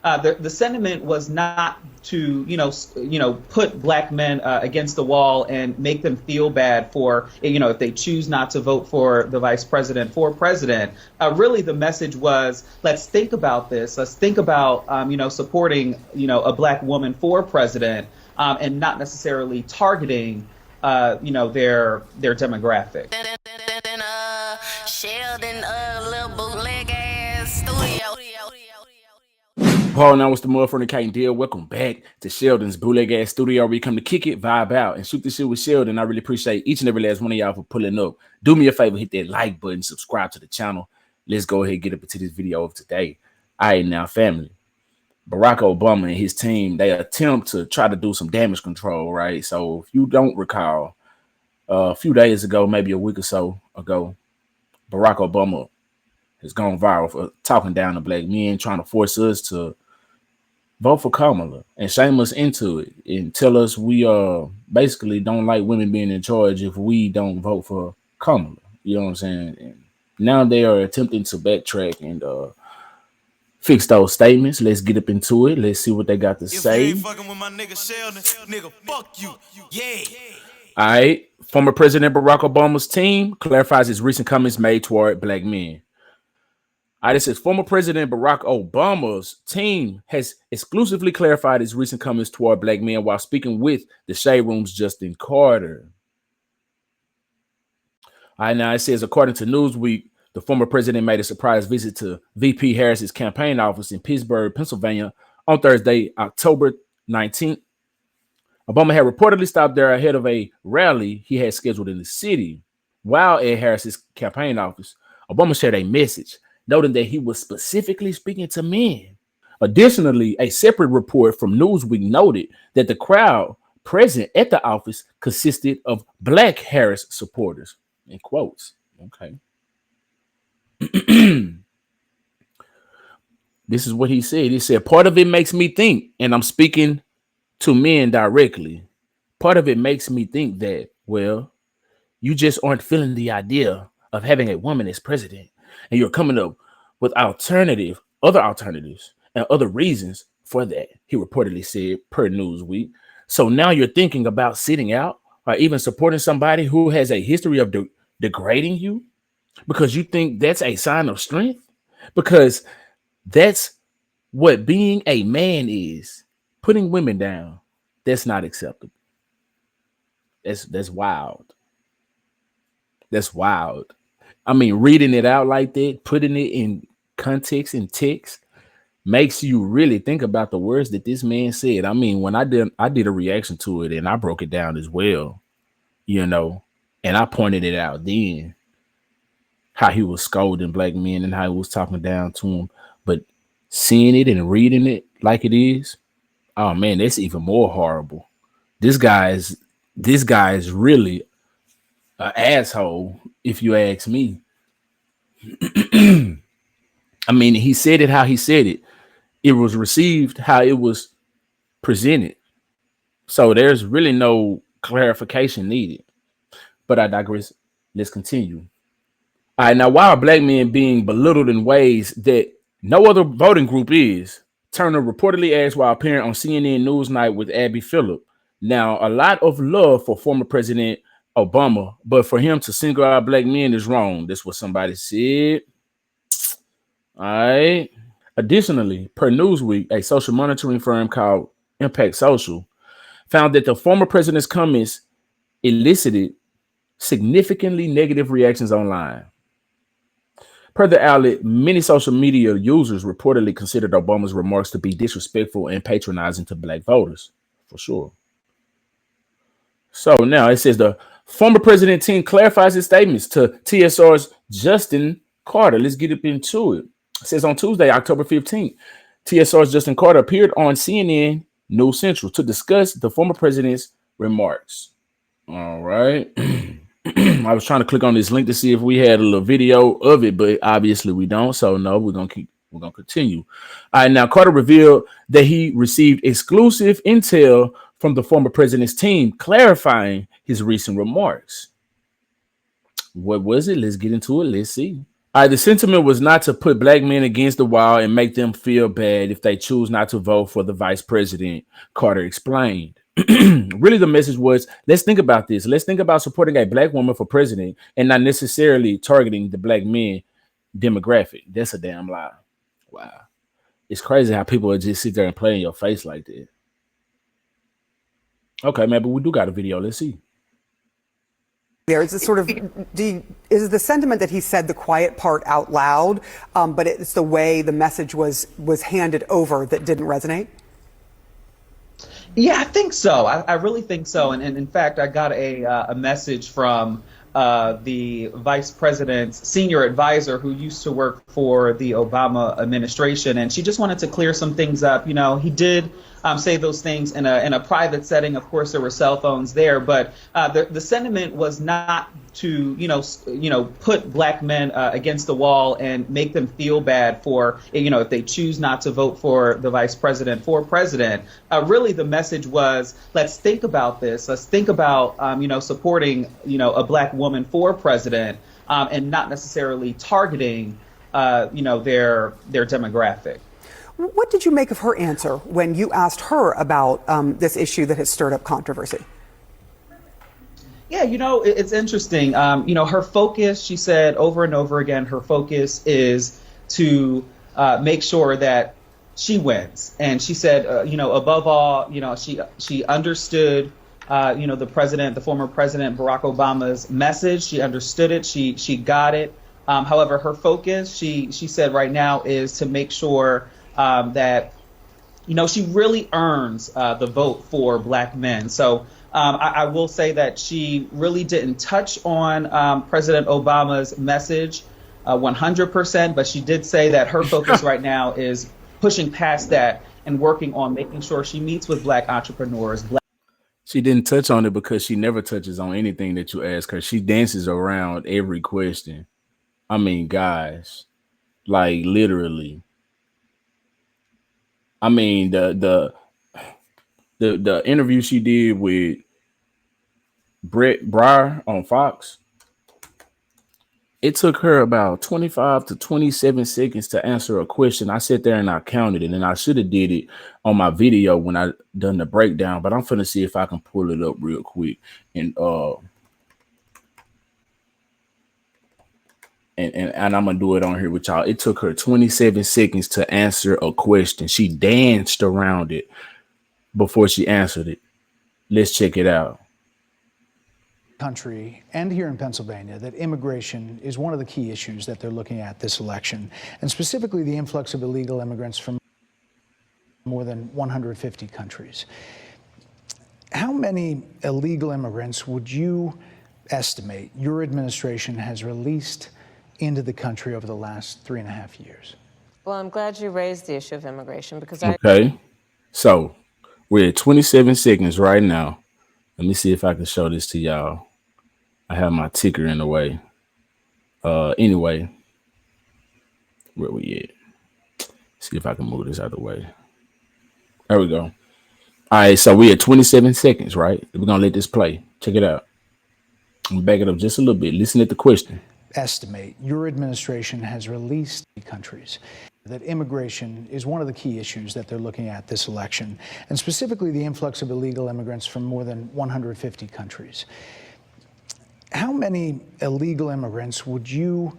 The sentiment was not to put black men against the wall and make them feel bad for if they choose not to vote for the vice president for president. Really, the message was, let's think about this. Let's think about supporting a black woman for president, and not necessarily targeting their demographic. Sheldon, little bootleg ass studio. Paul, now it's the motherfucking Kate Deal. Welcome back to Sheldon's Bootleg Ass Studio, where we come to kick it, vibe out, and shoot the shit with Sheldon. I really appreciate each and every last one of y'all for pulling up. Do me a favor, hit that like button, subscribe to the channel. Let's go ahead and get up into this video of today. All right, now, family. Barack Obama and his team, they attempt to try to do some damage control, right? So if you don't recall, a few days ago, maybe a week or so ago, Barack Obama has gone viral for talking down to black men, trying to force us to vote for Kamala and shame us into it and tell us we basically don't like women being in charge if we don't vote for Kamala. You know what I'm saying? And now they are attempting to backtrack and fix those statements. Let's get up into it. Let's see what they got to say. You ain't fucking with my nigga Sheldon, nigga, fuck you. Yeah. All right. Former President Barack Obama's team clarifies his recent comments made toward black men. All right, it says former President Barack Obama's team has exclusively clarified his recent comments toward black men while speaking with the Shade Room's Justin Carter. All right, now it says, according to Newsweek, the former president made a surprise visit to VP Harris's campaign office in Pittsburgh, Pennsylvania on Thursday, October 19th. Obama had reportedly stopped there ahead of a rally he had scheduled in the city. While at Harris's campaign office, Obama shared a message noting that he was specifically speaking to men. Additionally, a separate report from Newsweek noted that the crowd present at the office consisted of black Harris supporters, in quotes. Okay. This is what he said. He said, part of it makes me think, and I'm speaking to men directly, part of it makes me think that, well, you just aren't feeling the idea of having a woman as president, and you're coming up with other alternatives, and other reasons for that, he reportedly said per Newsweek. So now you're thinking about sitting out or even supporting somebody who has a history of degrading you because you think that's a sign of strength? Because that's what being a man is. Putting women down. That's not acceptable. That's wild. That's wild. I mean, reading it out like that, putting it in context and text makes you really think about the words that this man said. I mean, when I did a reaction to it and I broke it down as well, and I pointed it out then, how he was scolding black men and how he was talking down to them. But seeing it and reading it like it is, oh man, that's even more horrible. This guy is really an asshole, if you ask me. I mean, he said it how he said it. It was received how it was presented. So there's really no clarification needed. But I digress. Let's continue. All right, now, why are black men being belittled in ways that no other voting group is? Turner reportedly asked while appearing on CNN Newsnight with Abby Phillip. Now, a lot of love for former President Obama, but for him to single out black men is wrong. That's what somebody said. All right. Additionally, per Newsweek, a social monitoring firm called Impact Social found that the former president's comments elicited significantly negative reactions online. Per the outlet, many social media users reportedly considered Obama's remarks to be disrespectful and patronizing to black voters, for sure. So now it says the former president team clarifies its statements to TSR's Justin Carter. Let's get up into it. It says on Tuesday, October 15th, TSR's Justin Carter appeared on CNN News Central to discuss the former president's remarks. All right. I was trying to click on this link to see if we had a little video of it, but obviously we don't. So no, we're gonna continue. All right, now Carter revealed that he received exclusive intel from the former president's team, clarifying his recent remarks. What was it? Let's get into it. Let's see. The sentiment was not to put black men against the wall and make them feel bad if they choose not to vote for the vice president, Carter explained. Really, the message was, let's think about this. Let's think about supporting a black woman for president and not necessarily targeting the black men demographic. That's a damn lie. Wow. It's crazy how people would just sit there and play in your face like that. Okay, man, but we do got a video. Let's see. There is a sort of, is the sentiment that he said the quiet part out loud, but it's the way the message was handed over that didn't resonate? Yeah, I think so. I really think so. And in fact, I got a message from the vice president's senior advisor who used to work for the Obama administration, and she just wanted to clear some things up. You know, he did say those things in a private setting. Of course, there were cell phones there, but the sentiment was not to put black men against the wall and make them feel bad for if they choose not to vote for the vice president for president. Really, the message was, let's think about this. Let's think about supporting a black woman for president and not necessarily targeting their demographic. What did you make of her answer when you asked her about this issue that has stirred up controversy? Yeah, it's interesting. Her focus, she said over and over again, her focus is to make sure that she wins. And she said, above all, she understood, the former president Barack Obama's message. She understood it. She got it. However, her focus, she said right now, is to make sure that she really earns the vote for black men. So I will say that she really didn't touch on President Obama's message 100%, but she did say that her focus right now is pushing past that and working on making sure she meets with black entrepreneurs. She didn't touch on it because she never touches on anything that you ask her. She dances around every question. I mean, guys, like literally. I mean, the interview she did with Brett Breyer on Fox, it took her about 25 to 27 seconds to answer a question. I sat there and I counted it, and I should have did it on my video when I done the breakdown, but I'm finna see if I can pull it up real quick. And I'm gonna do it on here with y'all. It took her 27 seconds to answer a question. She danced around it before she answered it. Let's check it out. Country and here in Pennsylvania, that immigration is one of the key issues that they're looking at this election, and specifically the influx of illegal immigrants from more than 150 countries. How many illegal immigrants would you estimate your administration has released into the country over the last 3.5 years? Well, I'm glad you raised the issue of immigration because Okay, so we're at 27 seconds right now. Let me see if I can show this to y'all. I have my ticker in the way. Anyway, where we at? See if I can move this out of the way. There we go. All right, so we're at 27 seconds, right? We're gonna let this play. Check it out. I'm gonna back it up just a little bit. Listen at the question. Estimate your administration has released countries. That immigration is one of the key issues that they're looking at this election, and specifically the influx of illegal immigrants from more than 150 countries. How many illegal immigrants would you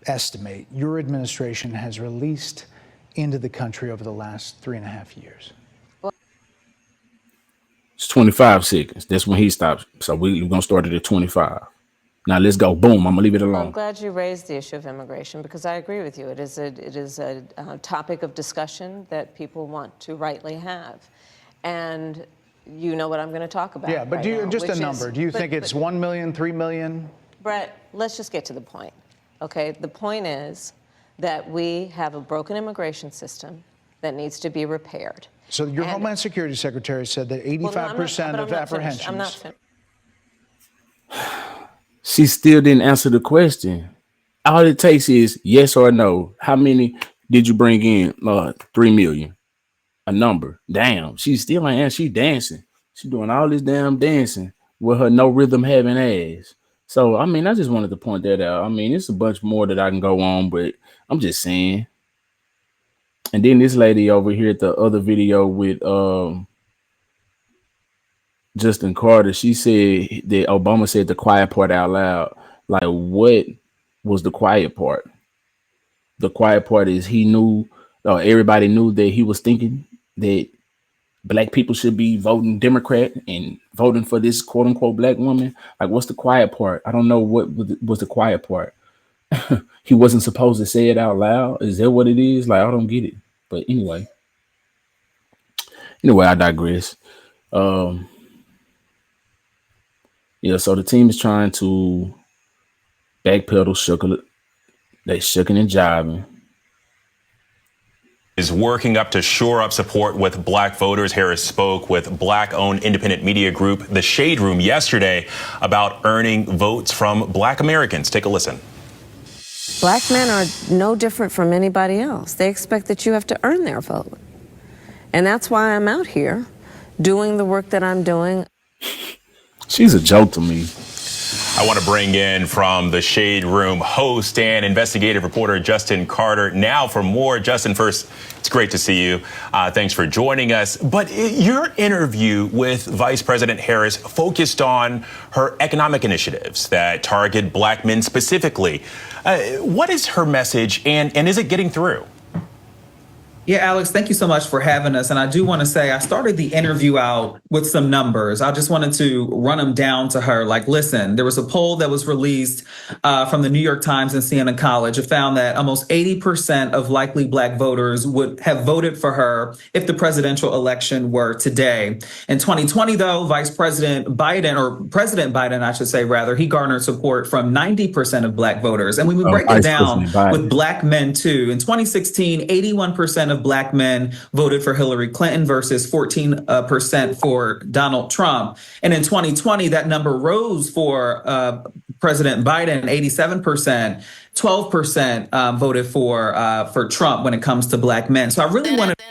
estimate your administration has released into the country over the last 3.5 years? It's 25 seconds. That's when he stops. So we're going to start it at 25. Now let's go. Boom. I'm going to leave it alone. I'm glad you raised the issue of immigration because I agree with you. It is a topic of discussion that people want to rightly have. And you know what I'm going to talk about. Yeah, but right do you, now, just a which number. Do you think it's 1 million, 3 million? Brett, let's just get to the point. Okay, the point is that we have a broken immigration system that needs to be repaired. So your Homeland Security Secretary said that 85% of apprehensions. I'm not finished. She still didn't answer the question. All it takes is yes or no. How many did you bring in? 3 million. A number. Damn. She still ain't answer. She dancing. She doing all this damn dancing with her no rhythm having ass. So I mean, I just wanted to point that out. I mean, it's a bunch more that I can go on, but I'm just saying. And then this lady over here at the other video with Justin Carter, she said that Obama said the quiet part out loud. Like, what was the quiet part? The quiet part is he knew, everybody knew that he was thinking that black people should be voting Democrat and voting for this quote unquote black woman. Like, what's the quiet part? I don't know what was the quiet part. He wasn't supposed to say it out loud. Is that what it is? Like, I don't get it. But anyway, I digress. Yeah, so the team is trying to backpedal, they shucking and jiving. Is working up to shore up support with black voters. Harris spoke with black-owned independent media group The Shade Room yesterday about earning votes from black Americans. Take a listen. Black men are no different from anybody else. They expect that you have to earn their vote. And that's why I'm out here doing the work that I'm doing. She's a joke to me. I want to bring in from The Shade Room host and investigative reporter Justin Carter now for more. Justin, first, it's great to see you. Thanks for joining us. But your interview with Vice President Harris focused on her economic initiatives that target black men specifically. What is her message, and is it getting through? Yeah, Alex, thank you so much for having us. And I do want to say I started the interview out with some numbers. I just wanted to run them down to her. Like, listen, there was a poll that was released from the New York Times and Siena College. It found that almost 80% of likely black voters would have voted for her if the presidential election were today. In 2020, though, President Biden, I should say, rather, he garnered support from 90% of black voters. And when we break it down with black men, too, in 2016, 81% of black men voted for Hillary Clinton versus 14% for Donald Trump. And in 2020, that number rose for President Biden, 87%. 12% voted for Trump when it comes to black men. So I really want to.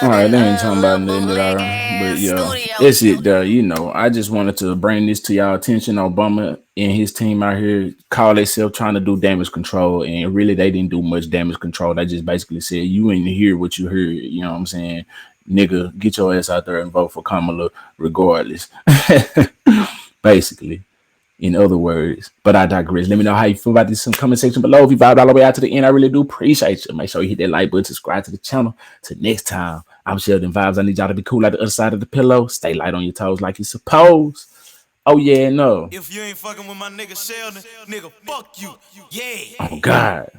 All right, they ain't talking about nothing that but yeah, that's it though. I just wanted to bring this to y'all attention. Obama and his team out here call themselves trying to do damage control, and really they didn't do much damage control. They just basically said, you ain't hear what you heard. You know what I'm saying? Nigga, get your ass out there and vote for Kamala regardless. Basically. In other words, but I digress. Let me know how you feel about this in the comment section below. If you vibed all the way out to the end, I really do appreciate you. Make sure you hit that like button, subscribe to the channel. Till next time, I'm SheldonVybez. I need y'all to be cool like the other side of the pillow. Stay light on your toes like you supposed. Oh yeah, no. If you ain't fucking with my nigga Sheldon, nigga, fuck you. Yeah. Oh God.